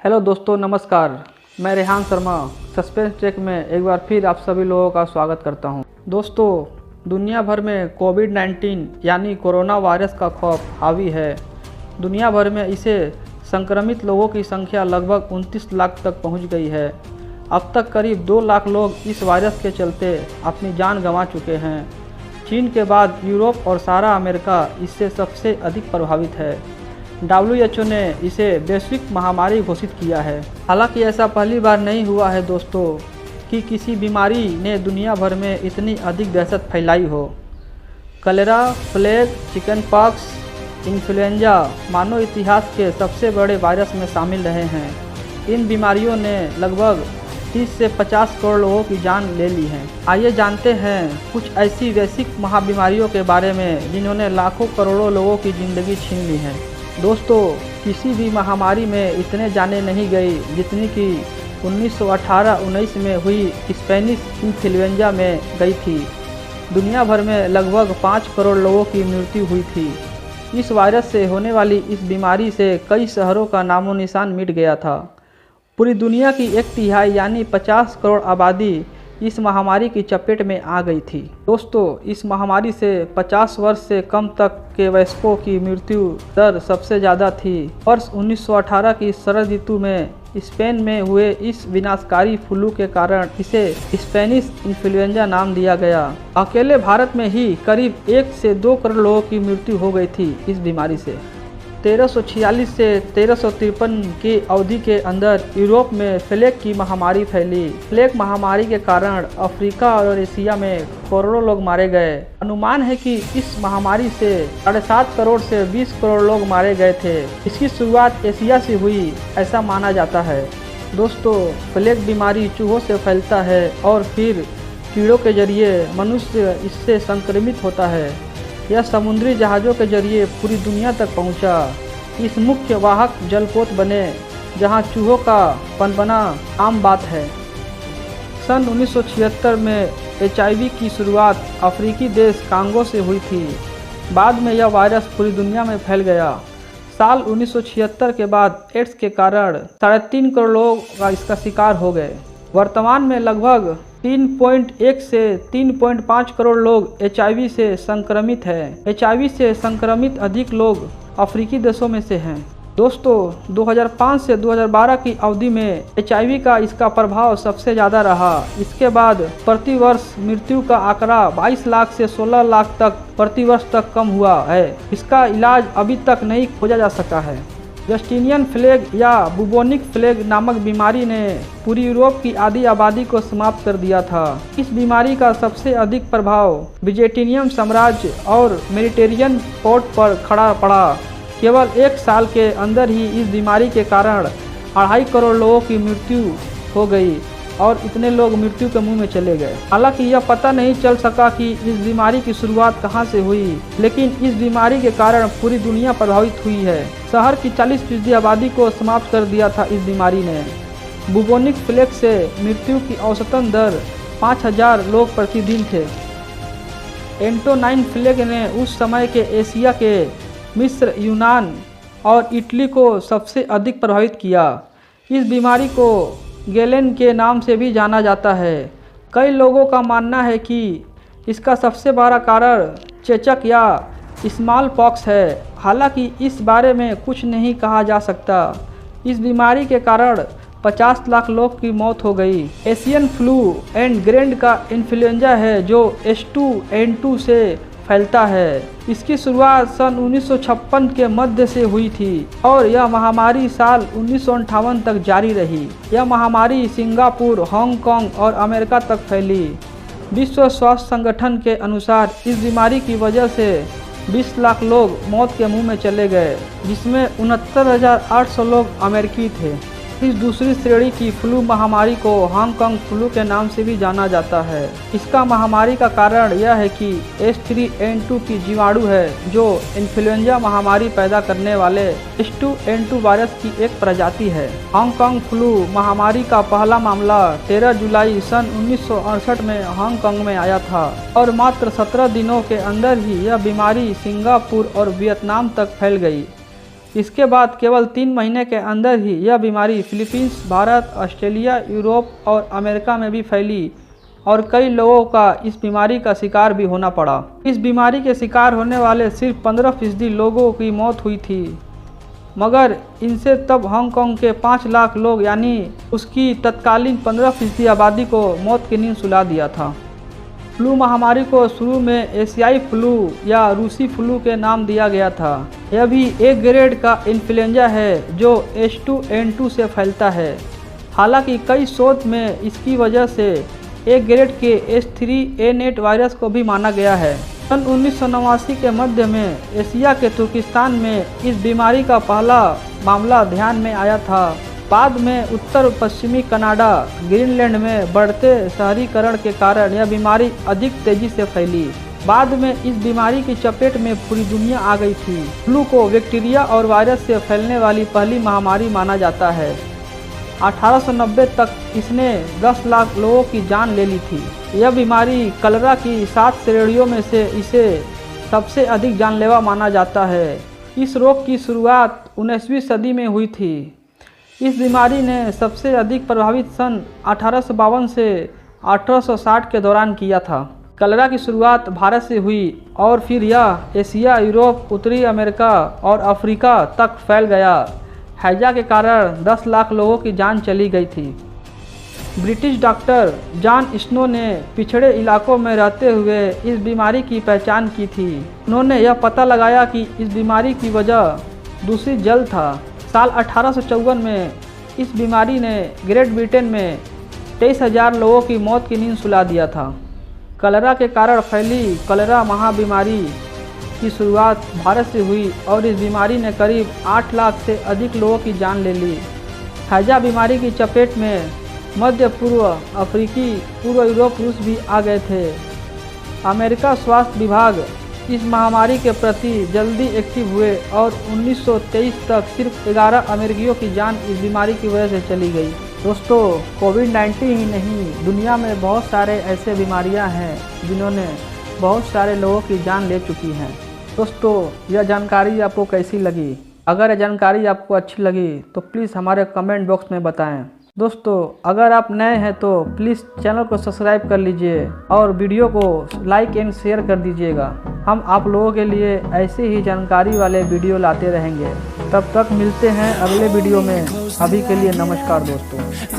Hello दोस्तों, नमस्कार। मैं रेहान शर्मा सस्पेंस टेक में एक बार फिर आप सभी लोगों का स्वागत करता हूं। दोस्तों, दुनिया भर में कोविड-19 यानी कोरोना वायरस का खौफ हावी है। दुनिया भर में इसे संक्रमित लोगों की संख्या लगभग 29 लाख तक पहुंच गई है। अब तक करीब 2 लाख लोग इस वायरस के चलते अपनी जान गंवा चुके हैं। चीन के बाद यूरोप और सारा अमेरिका इससे सबसे अधिक प्रभावित है। WHO ने इसे वैश्विक महामारी घोषित किया है। हालांकि ऐसा पहली बार नहीं हुआ है दोस्तों कि किसी बीमारी ने दुनिया भर में इतनी अधिक दहशत फैलाई हो। Cholera, plague, chicken pox, influenza मानव इतिहास के सबसे बड़े वायरस में शामिल रहे हैं। इन बीमारियों ने लगभग 30 से 50 करोड़ लोगों की जान ले ली है। आइए जानते हैं कुछ ऐसी वैश्विक महाबीमारियों के बारे में जिन्होंने लाखों करोड़ों लोगों की ज़िंदगी छीन ली है। दोस्तों, किसी भी महामारी में इतने जाने नहीं गई जितनी कि 1918-19 में हुई स्पेनिश इन्फ्लुएंजा में गई थी। दुनिया भर में लगभग 5 करोड़ लोगों की मृत्यु हुई थी। इस वायरस से होने वाली इस बीमारी से कई शहरों का नामो निशान मिट गया था। पूरी दुनिया की 1/3 यानी 50 करोड़ आबादी इस महामारी की चपेट में आ गई थी। दोस्तों, इस महामारी से 50 वर्ष से कम तक के वयस्कों की मृत्यु दर सबसे ज़्यादा थी। वर्ष 1918 की शरद ऋतु में स्पेन में हुए इस विनाशकारी फ्लू के कारण इसे स्पेनिश इन्फ्लुएंजा नाम दिया गया। अकेले भारत में ही करीब 1 से 2 करोड़ लोगों की मृत्यु हो गई थी इस बीमारी से। 1346 से 1353 की अवधि के अंदर यूरोप में प्लेग की महामारी फैली। प्लेग महामारी के कारण अफ्रीका और एशिया में करोड़ों लोग मारे गए। अनुमान है कि इस महामारी से 7.5 करोड़ से 20 करोड़ लोग मारे गए थे। इसकी शुरुआत एशिया से हुई ऐसा माना जाता है। दोस्तों, प्लेग बीमारी चूहों से फैलता है और फिर कीड़ों के जरिए मनुष्य इससे संक्रमित होता है। यह समुद्री जहाज़ों के जरिए पूरी दुनिया तक पहुंचा। इस मुख्य वाहक जलपोत बने जहां चूहों का पनपना आम बात है। सन 1976 में HIV की शुरुआत अफ्रीकी देश कांगो से हुई थी। बाद में यह वायरस पूरी दुनिया में फैल गया। साल 1976 के बाद एड्स के कारण 3.5 करोड़ लोग इसका शिकार हो गए। वर्तमान में लगभग 3.1 से 3.5 करोड़ लोग HIV से संक्रमित हैं। HIV से संक्रमित अधिक लोग अफ्रीकी देशों में से हैं। दोस्तों, 2005 से 2012 की अवधि में HIV का इसका प्रभाव सबसे ज़्यादा रहा। इसके बाद प्रति वर्ष मृत्यु का आंकड़ा 22 लाख से 16 लाख तक प्रति वर्ष तक कम हुआ है। इसका इलाज अभी तक नहीं खोजा जा सका है। जस्टिनियन प्लेग या बुबोनिक प्लेग नामक बीमारी ने पूरी यूरोप की आधी आबादी को समाप्त कर दिया था। इस बीमारी का सबसे अधिक प्रभाव बिजेंटियन साम्राज्य और मेडिटेरियन पोर्ट पर खड़ा पड़ा। केवल 1 साल के अंदर ही इस बीमारी के कारण 2.5 करोड़ लोगों की मृत्यु हो गई और इतने लोग मृत्यु के मुंह में चले गए। हालांकि यह पता नहीं चल सका कि इस बीमारी की शुरुआत कहां से हुई, लेकिन इस बीमारी के कारण पूरी दुनिया प्रभावित हुई है। शहर की 40% आबादी को समाप्त कर दिया था इस बीमारी ने। बुबोनिक प्लेग से मृत्यु की औसतन दर 5000 लोग प्रतिदिन थे। एंटोनाइन प्लेग ने उस समय के एशिया के मिस्र, यूनान और इटली को सबसे अधिक प्रभावित किया। इस बीमारी को गैलेन के नाम से भी जाना जाता है। कई लोगों का मानना है कि इसका सबसे बड़ा कारण चेचक या स्मॉल पॉक्स है। हालांकि इस बारे में कुछ नहीं कहा जा सकता। इस बीमारी के कारण 50 लाख लोग की मौत हो गई। एशियन फ्लू एंड ग्रैंड का इन्फ्लुएंजा है जो H2N2 से फैलता है। इसकी शुरुआत सन 1956 के मध्य से हुई थी और यह महामारी साल 1958 तक जारी रही। यह महामारी सिंगापुर, हांगकांग और अमेरिका तक फैली। विश्व स्वास्थ्य संगठन के अनुसार इस बीमारी की वजह से 20 लाख लोग मौत के मुंह में चले गए, जिसमें 69,800 लोग अमेरिकी थे। इस दूसरी श्रेणी की फ्लू महामारी को हांगकांग फ्लू के नाम से भी जाना जाता है। इसका महामारी का कारण यह है कि H3N2 की जीवाणु है जो इन्फ्लुएंजा महामारी पैदा करने वाले H2N2 वायरस की एक प्रजाति है। हांगकांग फ्लू महामारी का पहला मामला 13 जुलाई सन 1968 में हांगकांग में आया था और मात्र 17 दिनों के अंदर ही यह बीमारी सिंगापुर और वियतनाम तक फैल गई। इसके बाद केवल 3 महीने के अंदर ही यह बीमारी फिलीपींस, भारत, ऑस्ट्रेलिया, यूरोप और अमेरिका में भी फैली और कई लोगों का इस बीमारी का शिकार भी होना पड़ा। इस बीमारी के शिकार होने वाले सिर्फ 15% लोगों की मौत हुई थी, मगर इनसे तब हांगकांग के 5 लाख लोग यानी उसकी तत्कालीन 15% आबादी को मौत की नींद सुला दिया था। फ्लू महामारी को शुरू में एशियाई फ्लू या रूसी फ्लू के नाम दिया गया था। यह भी एक ग्रेड का इन्फ्लुएंजा है जो H2N2 से फैलता है। हालांकि कई शोध में इसकी वजह से एक ग्रेड के H3N8 वायरस को भी माना गया है। सन 1989 के मध्य में एशिया के तुर्किस्तान में इस बीमारी का पहला मामला ध्यान में आया था। बाद में उत्तर पश्चिमी कनाडा, ग्रीनलैंड में बढ़ते शहरीकरण के कारण यह बीमारी अधिक तेजी से फैली। बाद में इस बीमारी की चपेट में पूरी दुनिया आ गई थी। फ्लू को बैक्टीरिया और वायरस से फैलने वाली पहली महामारी माना जाता है। 1890 तक इसने 10 लाख लोगों की जान ले ली थी। यह बीमारी कलरा की 7 श्रेणियों में से इसे सबसे अधिक जानलेवा माना जाता है। इस रोग की शुरुआत 19वीं सदी में हुई थी। इस बीमारी ने सबसे अधिक प्रभावित सन 1852 से 1860 के दौरान किया था। कलरा की शुरुआत भारत से हुई और फिर यह एशिया, यूरोप, उत्तरी अमेरिका और अफ्रीका तक फैल गया। हैजा के कारण 10 लाख लोगों की जान चली गई थी। ब्रिटिश डॉक्टर जॉन स्नो ने पिछड़े इलाकों में रहते हुए इस बीमारी की पहचान की थी। उन्होंने यह पता लगाया कि इस बीमारी की वजह दूषित जल था। साल 1854 में इस बीमारी ने ग्रेट ब्रिटेन में 23,000 लोगों की मौत की नींद सुला दिया था। कलरा के कारण फैली कलरा महाबीमारी की शुरुआत भारत से हुई और इस बीमारी ने करीब 8 लाख से अधिक लोगों की जान ले ली। हैजा बीमारी की चपेट में मध्य पूर्व, अफ्रीकी, पूर्व यूरोप, रूस भी आ गए थे। अमेरिका स्वास्थ्य विभाग इस महामारी के प्रति जल्दी एक्टिव हुए और 1923 तक सिर्फ 11 अमेरिकियों की जान इस बीमारी की वजह से चली गई। दोस्तों, कोविड-19 ही नहीं, दुनिया में बहुत सारे ऐसे बीमारियां हैं जिन्होंने बहुत सारे लोगों की जान ले चुकी हैं। दोस्तों, यह जानकारी आपको कैसी लगी? अगर यह जानकारी आपको अच्छी लगी तो प्लीज़ हमारे कमेंट बॉक्स में बताएं। दोस्तों, अगर आप नए हैं तो प्लीज़ चैनल को सब्सक्राइब कर लीजिए और वीडियो को लाइक एंड शेयर कर दीजिएगा। हम आप लोगों के लिए ऐसे ही जानकारी वाले वीडियो लाते रहेंगे। तब तक मिलते हैं अगले वीडियो में। अभी के लिए नमस्कार दोस्तों।